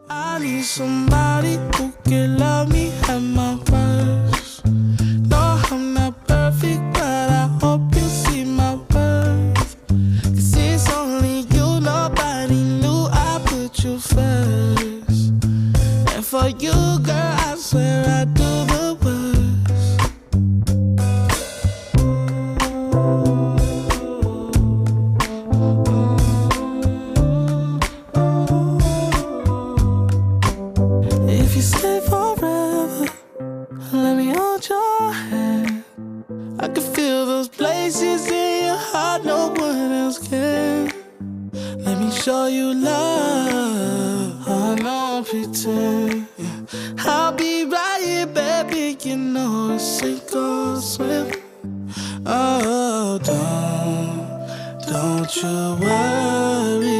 I need somebody who can love me at my worst. No, I'm not perfect, but I hope you see my worth. 'Cause it's only you, nobody knew I put you first. And for you, girl, I swear I do the worst. If you stay forever, let me hold your hand. I can feel those places in your heart no one else can. Let me show you love, I don't pretend. I'll be right here, baby, you know it's sink or swim. Oh, don't you worry.